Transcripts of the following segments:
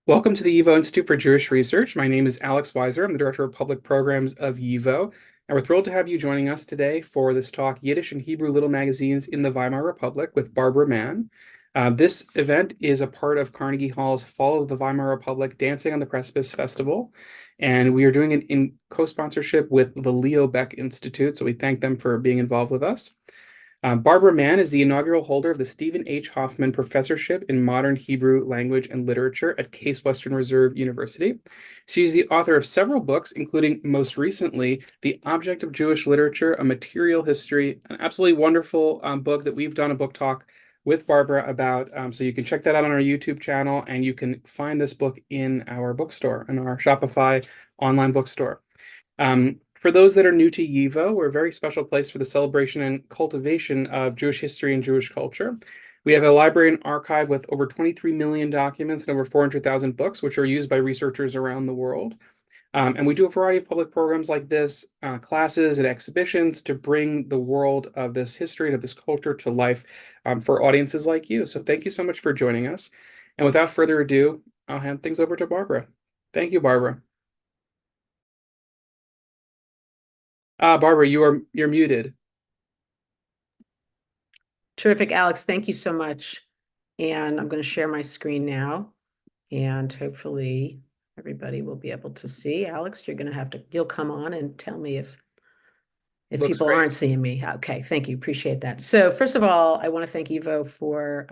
Welcome to the YIVO Institute for Jewish Research. My name is Alex Weiser. I'm the Director of Public Programs of YIVO, and we're thrilled to have you joining us today for this talk, Yiddish and Hebrew Little Magazines in the Weimar Republic with Barbara Mann. This event is a part of Carnegie Hall's Fall of the Weimar Republic Dancing on the Precipice Festival, and we are doing it in co-sponsorship with the Leo Beck Institute, so we thank them for being involved with us. Barbara Mann is the inaugural holder of the Stephen H. Hoffman Professorship in Modern Hebrew Language and Literature at Case Western Reserve University. She's the author of several books, including most recently, The Object of Jewish Literature, A Material History, an absolutely wonderful book that we've done a book talk with Barbara about. So you can check that out on our YouTube channel, and you can find this book in our bookstore, in our Shopify online bookstore. For those that are new to YIVO, we're a very special place for the celebration and cultivation of Jewish history and Jewish culture. We have a library and archive with over 23 million documents and over 400,000 books, which are used by researchers around the world. And we do a variety of public programs like this, classes and exhibitions to bring the world of this history and of this culture to life for audiences like you. So thank you so much for joining us. And without further ado, I'll hand things over to Barbara. Thank you, Barbara. Barbara, you're muted. Terrific, Alex. Thank you so much. And I'm going to share my screen now, and hopefully everybody will be able to see. Alex, you'll come on and tell me if Looks people great. aren't seeing me. Okay, thank you. Appreciate that. So first of all, I want to thank YIVO for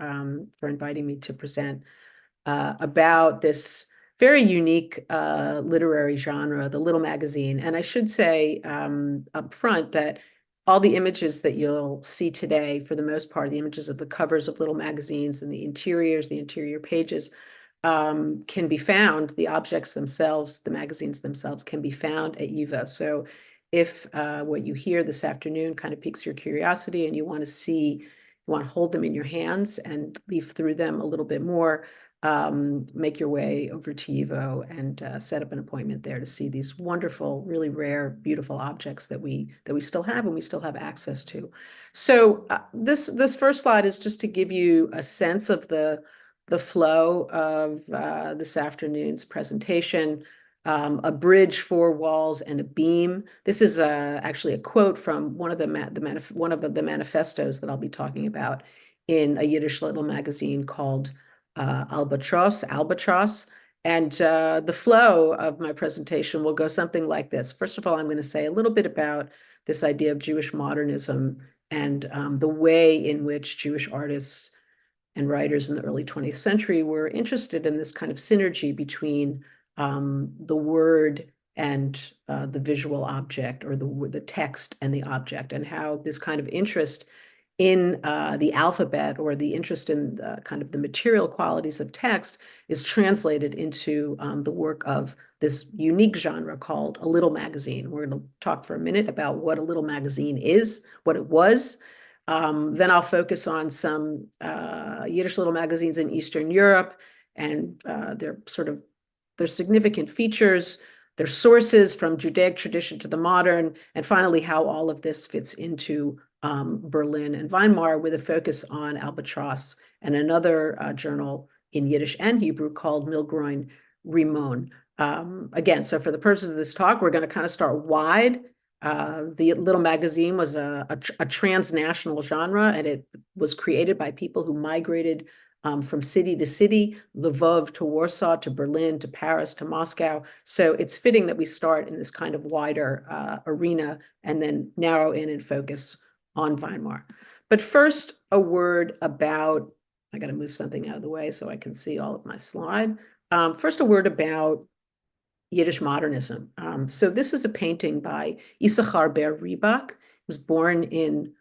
inviting me to present about this very unique literary genre, the little magazine. And I should say up front that all the images that you'll see today, for the most part, the images of the covers of little magazines and the interior pages, can be found, the objects themselves, the magazines themselves can be found at YIVO. So if what you hear this afternoon kind of piques your curiosity and you want to hold them in your hands and leaf through them a little bit more, make your way over to YIVO and set up an appointment there to see these wonderful, really rare, beautiful objects that we still have and we still have access to. So this first slide is just to give you a sense of the flow of this afternoon's presentation. A bridge, four walls, and a beam. This is actually a quote from one of the manifestos that I'll be talking about in a Yiddish little magazine called Albatross. And the flow of my presentation will go something like this. First of all, I'm going to say a little bit about this idea of Jewish modernism and the way in which Jewish artists and writers in the early 20th century were interested in this kind of synergy between the word and the visual object, or the text and the object, and how this kind of interest in the alphabet, or the interest in kind of the material qualities of text, is translated into the work of this unique genre called a little magazine. We're going to talk for a minute about what a little magazine is, what it was. Then I'll focus on some Yiddish little magazines in Eastern Europe and their significant features, their sources from Judaic tradition to the modern, and finally how all of this fits into Berlin and Weimar, with a focus on Albatross and another journal in Yiddish and Hebrew called Milgroin Rimon. Again, so for the purposes of this talk, we're going to kind of start wide. The little magazine was a transnational genre, and it was created by people who migrated from city to city, Lvov to Warsaw, to Berlin, to Paris, to Moscow. So it's fitting that we start in this kind of wider arena and then narrow in and focus on Weimar. But first, a word about, I got to move something out of the way so I can see all of my slide. First, a word about Yiddish modernism. So this is a painting by Ischar Ber Ribak. He was born in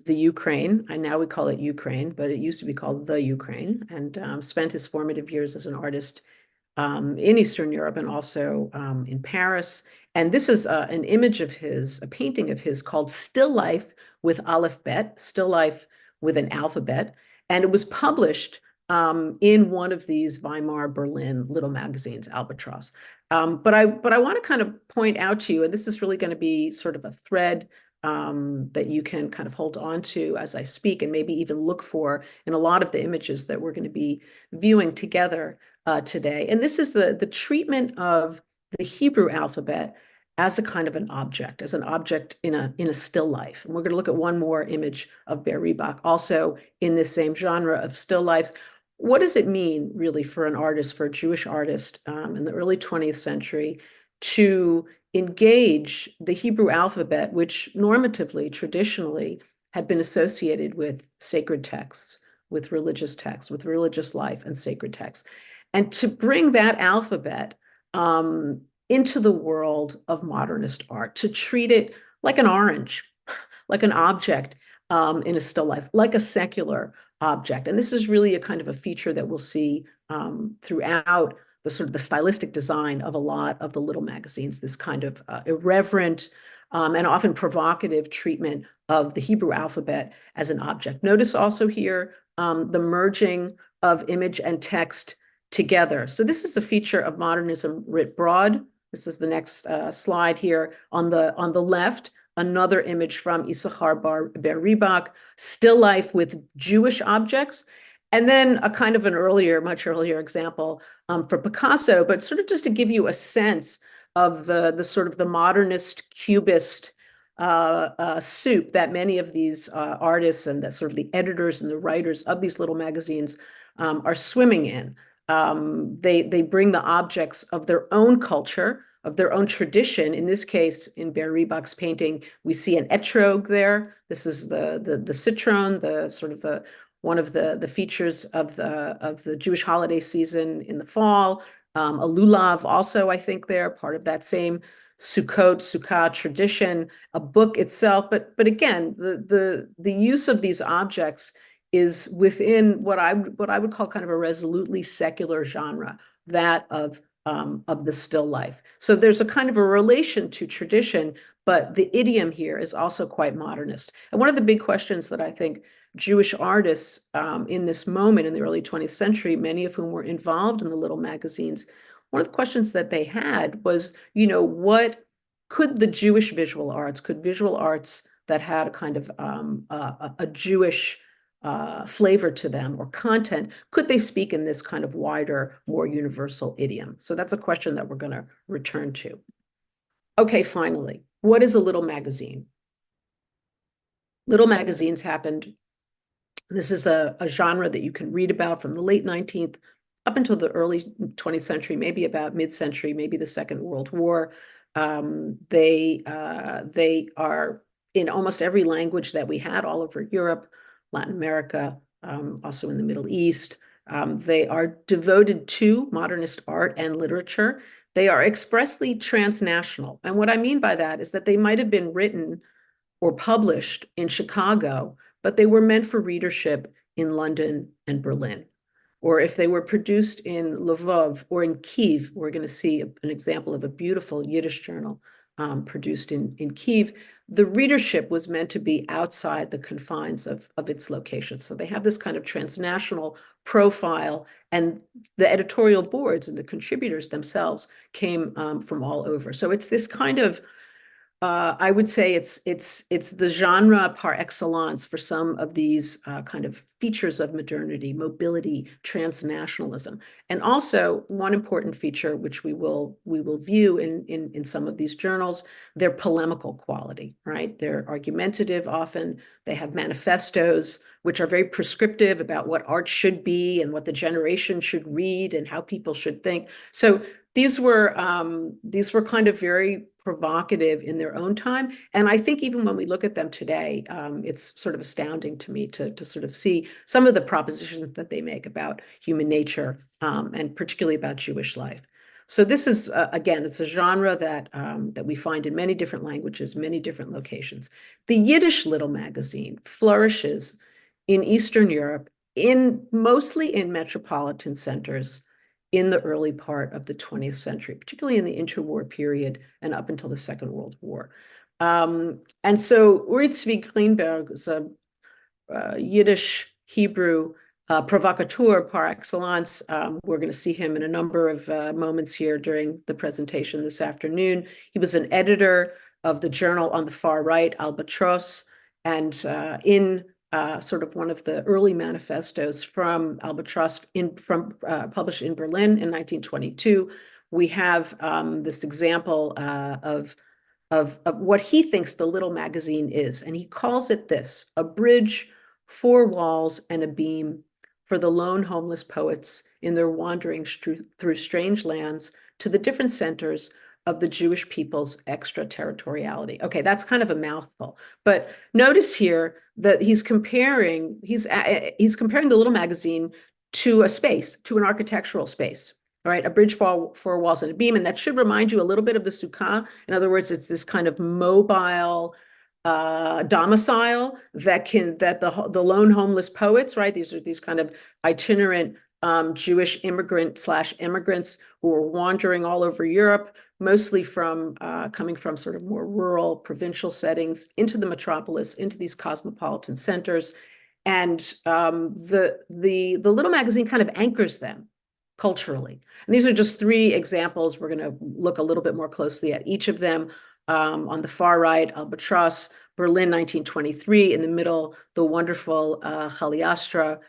the Ukraine, and now we call it Ukraine, but it used to be called the Ukraine, and spent his formative years as an artist in Eastern Europe and also in Paris. And this is an image of his, a painting of his called Still Life with Aleph Bet, Still Life with an alphabet. And it was published in one of these Weimar Berlin little magazines, Albatross. But I want to kind of point out to you, and this is really going to be sort of a thread that you can kind of hold on to as I speak, and maybe even look for in a lot of the images that we're going to be viewing together. today. And this is the treatment of the Hebrew alphabet as a kind of an object in a still life. And we're going to look at one more image of Ber Rebach, also in this same genre of still lifes. What does it mean, really, for an artist, for a Jewish artist in the early 20th century to engage the Hebrew alphabet, which normatively, traditionally, had been associated with sacred texts, with religious life and sacred texts, and to bring that alphabet into the world of modernist art, to treat it like an orange, like an object in a still life, like a secular object. And this is really a kind of a feature that we'll see throughout the sort of the stylistic design of a lot of the little magazines, this kind of irreverent and often provocative treatment of the Hebrew alphabet as an object. Notice also here the merging of image and text together. So this is a feature of modernism writ broad. This is the next slide here. On the left, another image from Ischar Ber Rebach, still life with Jewish objects. And then a kind of an much earlier example for Picasso, but sort of just to give you a sense of the sort of the modernist cubist soup that many of these artists and the sort of the editors and the writers of these little magazines are swimming in. They bring the objects of their own culture, of their own tradition. In this case, in Ber Rebach's painting, we see an etrog there. This is the citron, the sort of one of the features of the Jewish holiday season in the fall. A lulav also, I think, there, part of that same Sukkah tradition, a book itself. But again, the use of these objects is within what I would call kind of a resolutely secular genre, that of the still life. So there's a kind of a relation to tradition, but the idiom here is also quite modernist. And one of the big questions that I think Jewish artists in this moment in the early 20th century, many of whom were involved in the little magazines, one of the questions that they had was, what could the Jewish visual arts, could visual arts that had a kind of a Jewish flavor to them or content, could they speak in this kind of wider, more universal idiom? So that's a question that we're going to return to. Okay, finally, what is a little magazine? Little magazines happened. This is a genre that you can read about from the late 19th up until the early 20th century, maybe about mid-century, maybe the Second World War. They are in almost every language that we had all over Europe, Latin America, also in the Middle East. They are devoted to modernist art and literature. They are expressly transnational. And what I mean by that is that they might have been written or published in Chicago, but they were meant for readership in London and Berlin. Or if they were produced in Lvov or in Kiev, we're going to see an example of a beautiful Yiddish journal produced in Kiev. The readership was meant to be outside the confines of its location. So they have this kind of transnational profile, and the editorial boards and the contributors themselves came from all over. So it's this kind of I would say it's the genre par excellence for some of these kind of features of modernity, mobility, transnationalism, and also one important feature which we will view in some of these journals, their polemical quality. Right, they're argumentative often. They have manifestos which are very prescriptive about what art should be and what the generation should read and how people should think. So these were kind of very provocative in their own time. And I think even when we look at them today, it's sort of astounding to me to sort of see some of the propositions that they make about human nature and particularly about Jewish life. So this is, again, it's a genre that we find in many different languages, many different locations. The Yiddish little magazine flourishes in Eastern Europe, mostly in metropolitan centers, in the early part of the 20th century, particularly in the interwar period and up until the Second World War. And so Uri Tzvi Greenberg is a Yiddish Hebrew provocateur par excellence. We're going to see him in a number of moments here during the presentation this afternoon. He was an editor of the journal on the far right, Albatross, and in sort of one of the early manifestos from Albatross published in Berlin in 1922. We have this example of what he thinks the little magazine is, and he calls it this: a bridge, four walls, and a beam for the lone homeless poets in their wanderings through strange lands to the different centers of the Jewish people's extraterritoriality. Okay, that's kind of a mouthful, but notice here that he's comparing the little magazine to a space, to an architectural space. All right, a bridge, four walls, and a beam, and that should remind you a little bit of the sukkah. In other words, it's this kind of mobile domicile that the lone homeless poets, right? These are these kind of itinerant Jewish immigrants who are wandering all over Europe, mostly coming from sort of more rural, provincial settings into the metropolis, into these cosmopolitan centers. And the little magazine kind of anchors them culturally. And these are just three examples. We're going to look a little bit more closely at each of them. On the far right, Albatross, Berlin, 1923. In the middle, the wonderful Haliastra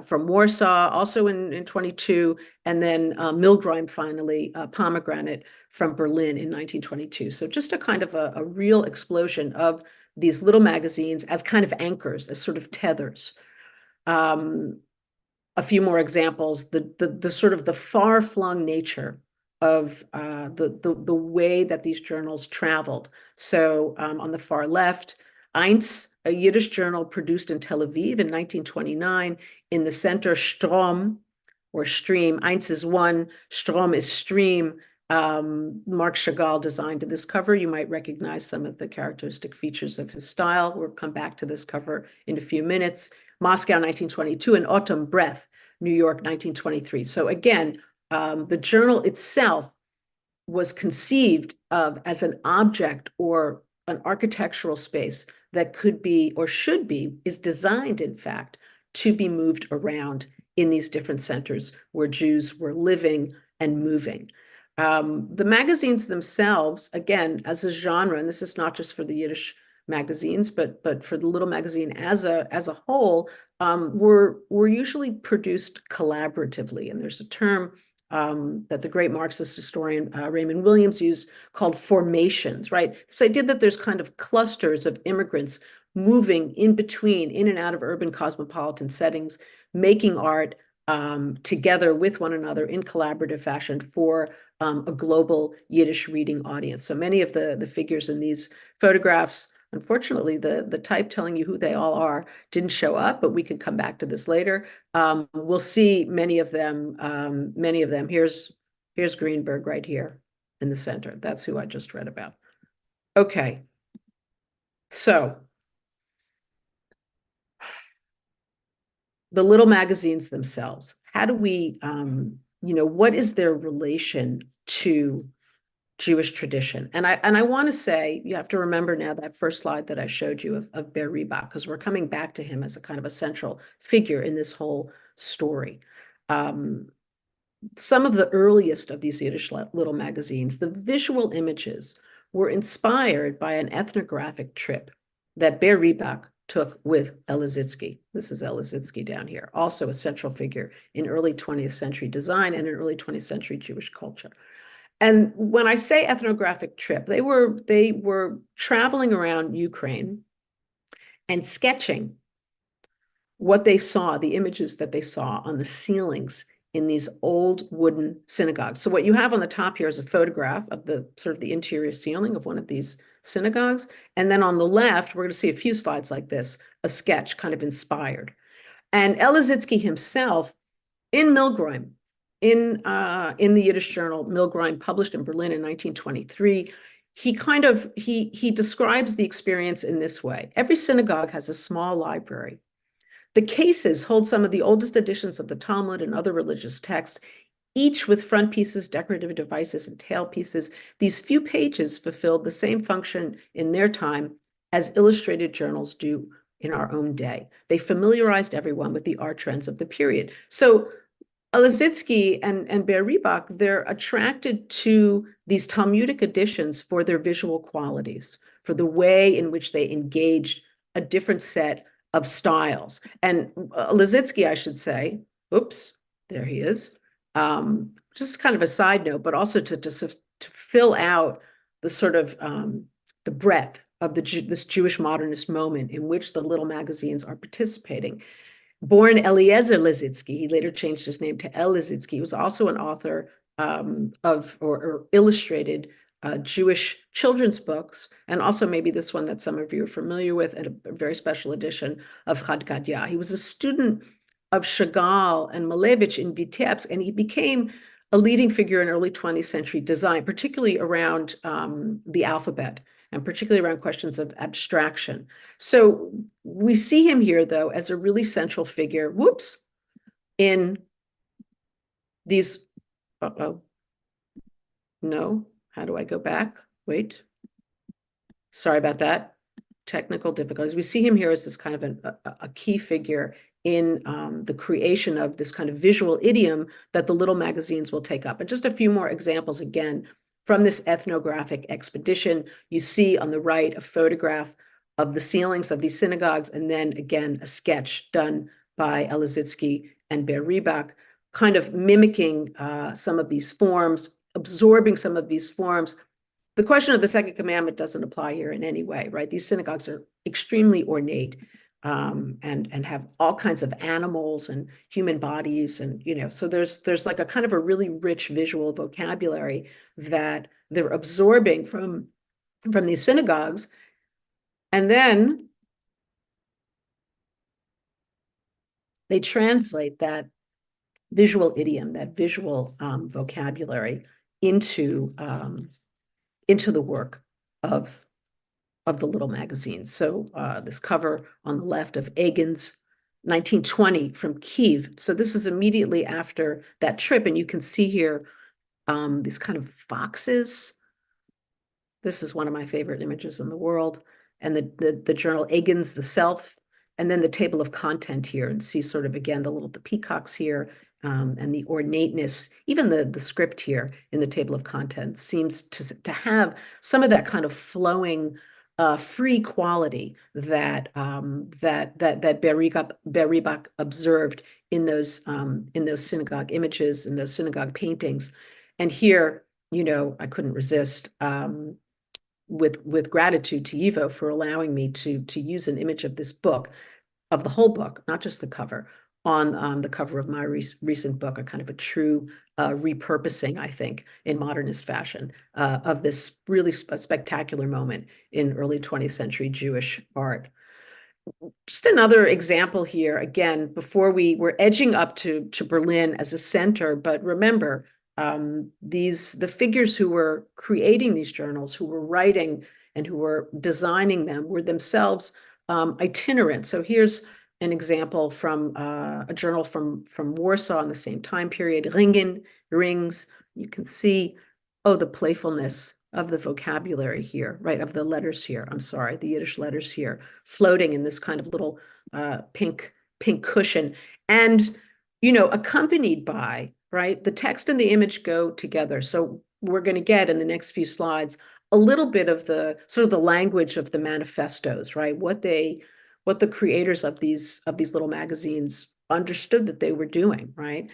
from Warsaw, also in 22. And then Milgrim, finally, Pomegranate from Berlin in 1922. So just a kind of a real explosion of these little magazines as kind of anchors, as sort of tethers. A few more examples, the sort of the far-flung nature of the way that these journals traveled. So on the far left, Eins, a Yiddish journal produced in Tel Aviv in 1929. In the center, Strom, or stream. Eins is one, Strom is stream. Marc Chagall designed this cover. You might recognize some of the characteristic features of his style. We'll come back to this cover in a few minutes. Moscow, 1922, and Autumn Breath, New York, 1923. So again, the journal itself was conceived of as an object or an architectural space that could be or should be, is designed, in fact, to be moved around in these different centers where Jews were living and moving. The magazines themselves, again, as a genre, and this is not just for the Yiddish magazines, but for the little magazine as a whole, were usually produced collaboratively. And there's a term that the great Marxist historian Raymond Williams used called formations, right? This idea that there's kind of clusters of immigrants moving in between, in and out of urban cosmopolitan settings, making art together with one another in collaborative fashion for a global Yiddish reading audience. So many of the figures in these photographs, unfortunately, the type telling you who they all are didn't show up, but we can come back to this later. We'll see many of them. Here's Greenberg right here in the center. That's who I just read about. Okay, so the little magazines themselves, how do we, what is their relation to Jewish tradition? And I want to say, you have to remember now that first slide that I showed you of Ber Ribach, because we're coming back to him as a kind of a central figure in this whole story. Some of the earliest of these Yiddish little magazines, the visual images were inspired by an ethnographic trip that Ber Ribach took with Eliezer Litsky. This is Eliezer Litsky down here, also a central figure in early 20th century design and in early 20th century Jewish culture. And when I say ethnographic trip, they were traveling around Ukraine and sketching what they saw, the images that they saw on the ceilings in these old wooden synagogues. So what you have on the top here is a photograph of the sort of the interior ceiling of one of these synagogues. And then on the left, we're going to see a few slides like this, a sketch kind of inspired. And Eliezer Litsky himself, in Milgrim, in the Yiddish journal Milgrim, published in Berlin in 1923, he describes the experience in this way. Every synagogue has a small library. The cases hold some of the oldest editions of the Talmud and other religious texts, each with front pieces, decorative devices, and tail pieces. These few pages fulfilled the same function in their time as illustrated journals do in our own day. They familiarized everyone with the art trends of the period. So Eliezer Litsky and Ber Ribach, they're attracted to these Talmudic editions for their visual qualities, for the way in which they engaged a different set of styles. And Litsky, I should say, oops, there he is. Just kind of a side note, but also to fill out the sort of the breadth of this Jewish modernist moment in which the little magazines are participating. Born Eliezer Litsky, he later changed his name to El Litsky. He was also an author or illustrated Jewish children's books, and also maybe this one that some of you are familiar with, and a very special edition of Chad Gadya. He was a student of Chagall and Malevich in Vitebsk, and he became a leading figure in early 20th century design, particularly around the alphabet, and particularly around questions of abstraction. So we see him here, though, as a really central figure, whoops, in these, no, how do I go back? Wait, sorry about that, technical difficulties. We see him here as this kind of a key figure in the creation of this kind of visual idiom that the little magazines will take up. And just a few more examples, again, from this ethnographic expedition. You see on the right a photograph of the ceilings of these synagogues, and then again a sketch done by Litsky and Ber Ribach, kind of mimicking some of these forms, absorbing some of these forms. The question of the second commandment doesn't apply here in any way, right? These synagogues are extremely ornate and have all kinds of animals and human bodies, and so there's like a kind of a really rich visual vocabulary that they're absorbing from these synagogues, and then they translate that visual idiom, that visual vocabulary into the work of the little magazines. So this cover on the left of Egan's 1920 from Kiev. So this is immediately after that trip, and you can see here these kind of foxes. This is one of my favorite images in the world. And the journal Egan's, the Self, and then the table of content here, and see sort of, again, the peacocks here, and the ornateness. Even the script here in the table of contents seems to have some of that kind of flowing, free quality that Ber Ribach observed in those synagogue images, in those synagogue paintings. And here, I couldn't resist, with gratitude to Yivo for allowing me to use an image of this book, of the whole book, not just the cover, on the cover of my recent book, a kind of a true repurposing, I think, in modernist fashion, of this really spectacular moment in early 20th century Jewish art. Just another example here, again, before we're edging up to Berlin as a center, but remember, the figures who were creating these journals, who were writing and who were designing them, were themselves itinerant. So here's an example from a journal from Warsaw in the same time period, Ringen, rings. You can see, the playfulness of the vocabulary here, right, of the letters here, I'm sorry, the Yiddish letters here, floating in this kind of little pink cushion. And, accompanied by, right, the text and the image go together. So we're going to get in the next few slides a little bit of the sort of the language of the manifestos, right? What the creators of these little magazines understood that they were doing, right?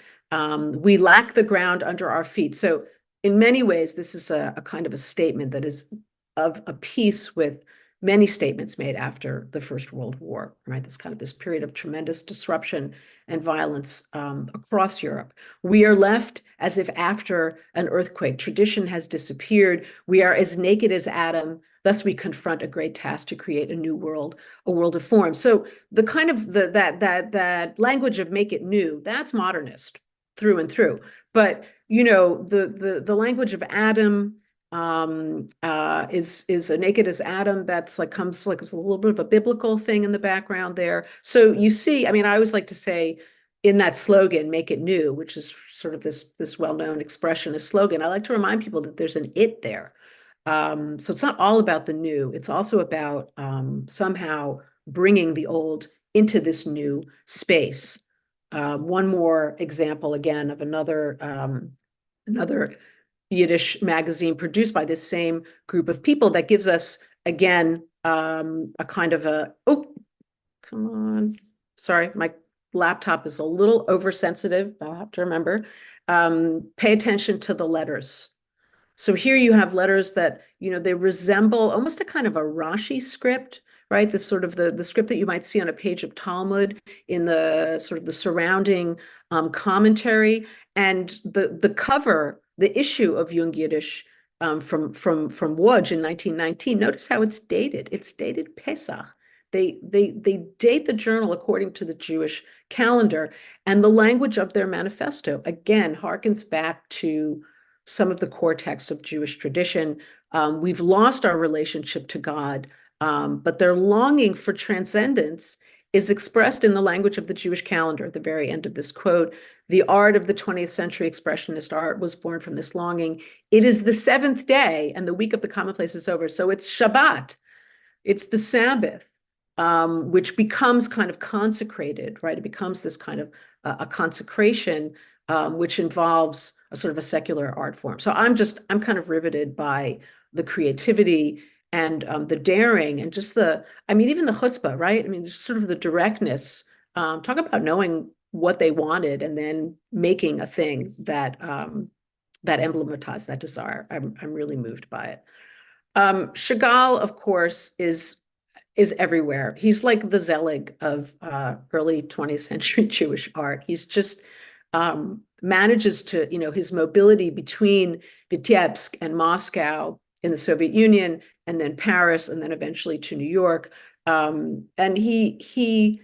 We lack the ground under our feet. So in many ways, this is a kind of a statement that is of a piece with many statements made after the First World War, right? This period of tremendous disruption and violence across Europe. We are left as if after an earthquake. Tradition has disappeared. We are as naked as Adam. Thus, we confront a great task to create a new world, a world of form. So the kind of that language of make it new, that's modernist through and through. But the language of Adam is a naked as Adam. That's comes it's a little bit of a biblical thing in the background there. So you see, I mean, I always like to say in that slogan, make it new, which is sort of this well-known expressionist slogan, I like to remind people that there's an it there. So it's not all about the new. It's also about somehow bringing the old into this new space. One more example, again, of another Yiddish magazine produced by this same group of people that gives us, again, a kind of come on. Sorry, my laptop is a little oversensitive. I'll have to remember. Pay attention to the letters. So here you have letters that, they resemble almost a kind of a Rashi script, right? The sort of the script that you might see on a page of Talmud in the sort of the surrounding commentary. And the cover, the issue of Jung Yiddish from Łódź in 1919, notice how it's dated. It's dated Pesach. They date the journal according to the Jewish calendar, and the language of their manifesto, again, harkens back to some of the core texts of Jewish tradition. We've lost our relationship to God, but their longing for transcendence is expressed in the language of the Jewish calendar. At the very end of this quote, the art of the 20th century expressionist art was born from this longing. It is the seventh day, and the week of the commonplace is over. So it's Shabbat, it's the Sabbath, which becomes kind of consecrated, right? It becomes this kind of a consecration, which involves a sort of a secular art form. So I'm kind of riveted by the creativity and the daring and just even the chutzpah, right? I mean, just sort of the directness. Talk about knowing what they wanted and then making a thing that emblematized that desire. I'm really moved by it. Chagall, of course, is everywhere. He's like the Zelig of early 20th century Jewish art. He's just manages to, his mobility between Vitebsk and Moscow in the Soviet Union, and then Paris, and then eventually to New York. And he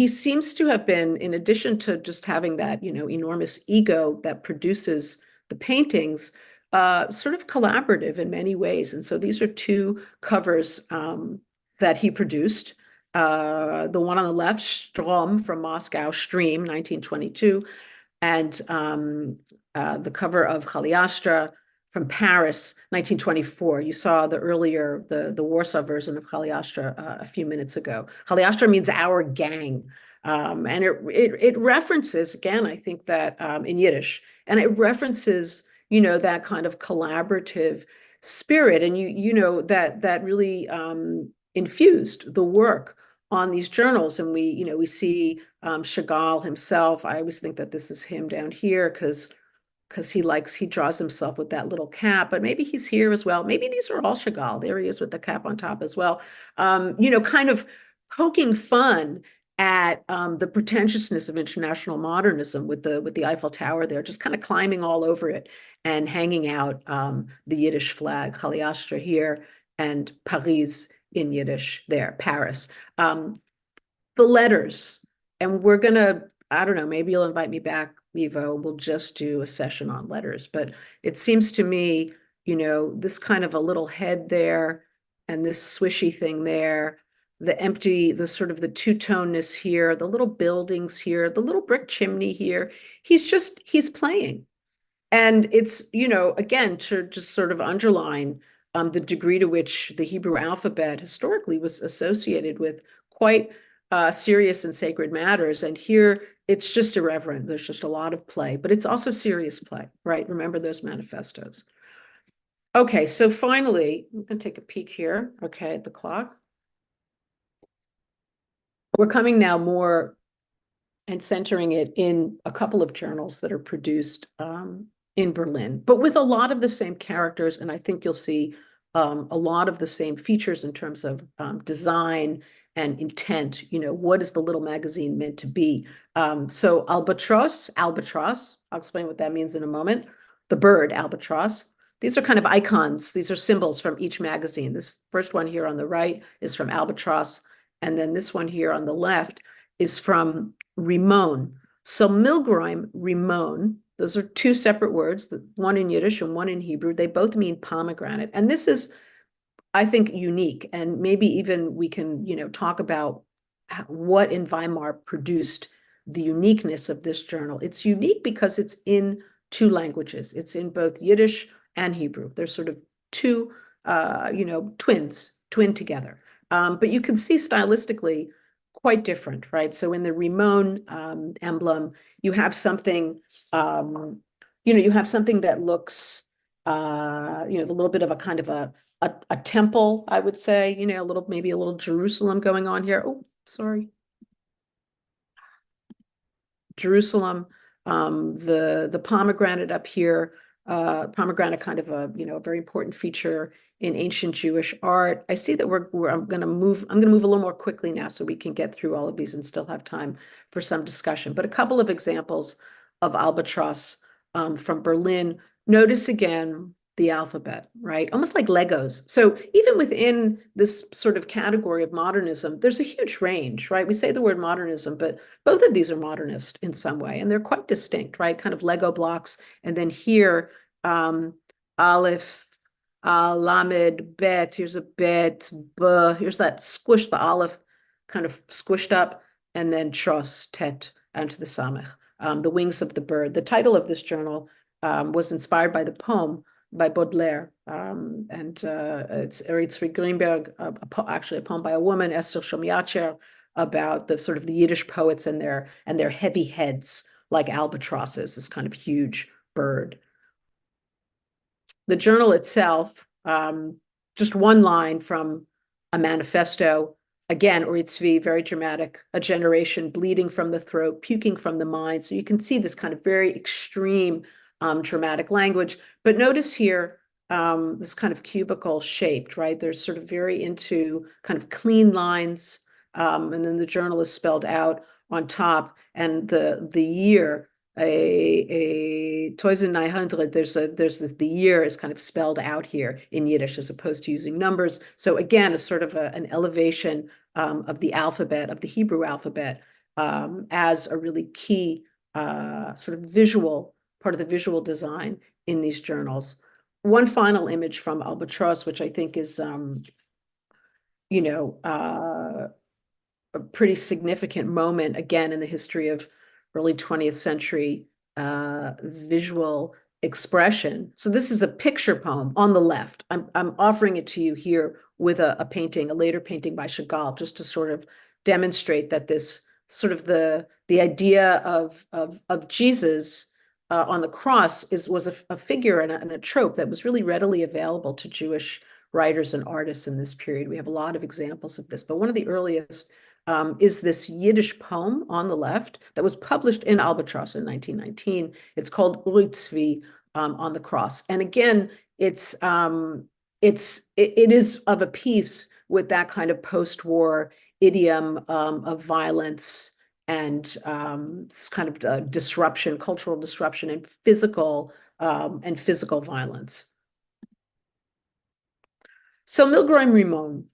seems to have been, in addition to just having that, enormous ego that produces the paintings, sort of collaborative in many ways. And so these are two covers that he produced. The one on the left, Strom from Moscow, Stream, 1922, and the cover of Haliastra from Paris, 1924. You saw the Warsaw version of Haliastra a few minutes ago. Haliastra means our gang. And it references, again, I think that in Yiddish, and it references, that kind of collaborative spirit. And that really infused the work on these journals. And we see Chagall himself. I always think that this is him down here because he draws himself with that little cap, but maybe he's here as well. Maybe these are all Chagall. There he is with the cap on top as well. Kind of poking fun at the pretentiousness of international modernism with the Eiffel Tower there, just kind of climbing all over it and hanging out the Yiddish flag, Haliastra here, and Paris in Yiddish there, Paris. The letters, and we're gonna, I don't know, maybe you'll invite me back, Ivo, we'll just do a session on letters, but it seems to me, this kind of a little head there and this swishy thing there, the sort of the two-toneness here, the little buildings here, the little brick chimney here, he's playing. And it's, again, to just sort of underline the degree to which the Hebrew alphabet historically was associated with quite serious and sacred matters. And here it's just irreverent. There's just a lot of play, but it's also serious play, right? Remember those manifestos. Okay, so finally, I'm going to take a peek here, okay, at the clock. We're coming now more and centering it in a couple of journals that are produced in Berlin, but with a lot of the same characters. And I think you'll see a lot of the same features in terms of design and intent. What is the little magazine meant to be? So Albatross, I'll explain what that means in a moment. The bird, Albatross. These are kind of icons. These are symbols from each magazine. This first one here on the right is from Albatross. And then this one here on the left is from Rimon. So Milgrim, Rimon, those are two separate words, one in Yiddish and one in Hebrew. They both mean pomegranate. And this is, I think, unique. And maybe even we can, talk about what in Weimar produced the uniqueness of this journal. It's unique because it's in two languages. It's in both Yiddish and Hebrew. They're sort of two, twin together. But you can see stylistically quite different, right? So in the Rimon emblem, you have something, you have something that looks, a little bit of a kind of a temple, I would say, maybe a little Jerusalem going on here. Oh, sorry, Jerusalem. The pomegranate up here, pomegranate kind of a very important feature in ancient Jewish art. I see that I'm going to move a little more quickly now so we can get through all of these and still have time for some discussion. But a couple of examples of Albatross from Berlin. Notice again the alphabet, right? Almost like Legos. So even within this sort of category of modernism, there's a huge range, right? We say the word modernism, but both of these are modernist in some way, and they're quite distinct, right? Kind of Lego blocks. And then here, Aleph, Lamed, Bet, here's a Bet, B, here's that squish, the Aleph kind of squished up, and then Tros, Tet, and to the Samech, the wings of the bird. The title of this journal was inspired by the poem by Baudelaire, and it's Eritz Greenberg, actually a poem by a woman, Esther Shomiacher, about the sort of the Yiddish poets and their heavy heads, like albatrosses, this kind of huge bird. The journal itself, just one line from a manifesto. Again, Uritzvi, very dramatic, a generation bleeding from the throat, puking from the mind. So you can see this kind of very extreme dramatic language. But notice here, this kind of cubicle shaped, right? They're sort of very into kind of clean lines. And then the journal is spelled out on top. And the year, a 1900, the year is kind of spelled out here in Yiddish as opposed to using numbers. So again, a sort of an elevation of the alphabet, of the Hebrew alphabet, as a really key sort of visual part of the visual design in these journals. One final image from Albatross, which I think is, a pretty significant moment, again, in the history of early 20th century visual expression. So this is a picture poem on the left. I'm offering it to you here with a painting, a later painting by Chagall, just to sort of demonstrate that this sort of the idea of Jesus on the cross was a figure and a trope that was really readily available to Jewish writers and artists in this period. We have a lot of examples of this, but one of the earliest is this Yiddish poem on the left that was published in Albatross in 1919. It's called Uritzvi, on the cross. And again, it is of a piece with that kind of post-war idiom of violence and this kind of disruption, cultural disruption, and physical violence. So Milgram Rimon,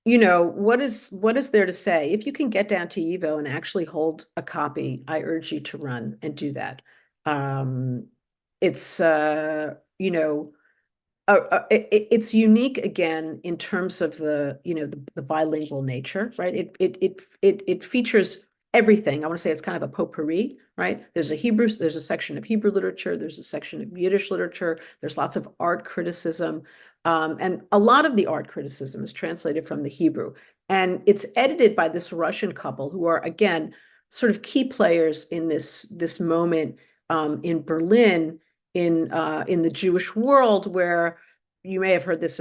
what is there to say? If you can get down to Evo and actually hold a copy, I urge you to run and do that. It's it's unique again in terms of the bilingual nature, right? It features everything. I want to say it's kind of a potpourri, right? There's a section of Hebrew literature, there's a section of Yiddish literature, there's lots of art criticism. And a lot of the art criticism is translated from the Hebrew. And it's edited by this Russian couple who are, again, sort of key players in this moment in Berlin, in the Jewish world, where you may have heard this,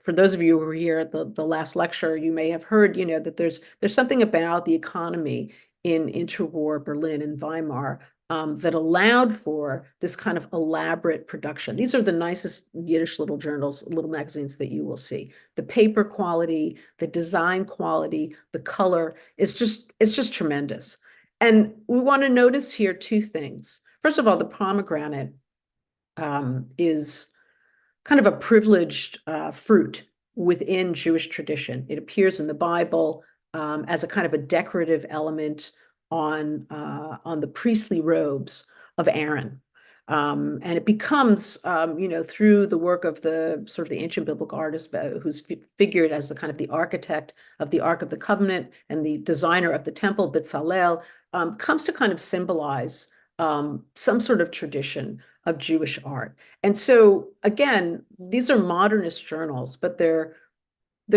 for those of you who were here at the last lecture, you may have heard, that there's something about the economy in interwar Berlin and Weimar that allowed for this kind of elaborate production. These are the nicest Yiddish little journals, little magazines that you will see. The paper quality, the design quality, the color it's just tremendous. And we want to notice here two things. First of all, the pomegranate is kind of a privileged fruit within Jewish tradition. It appears in the Bible as a kind of a decorative element on the priestly robes of Aaron. And it becomes, through the work of the sort of the ancient biblical artist who's figured as the kind of the architect of the Ark of the Covenant and the designer of the temple, Bezalel, comes to kind of symbolize some sort of tradition of Jewish art. And so, again, these are modernist journals, but they're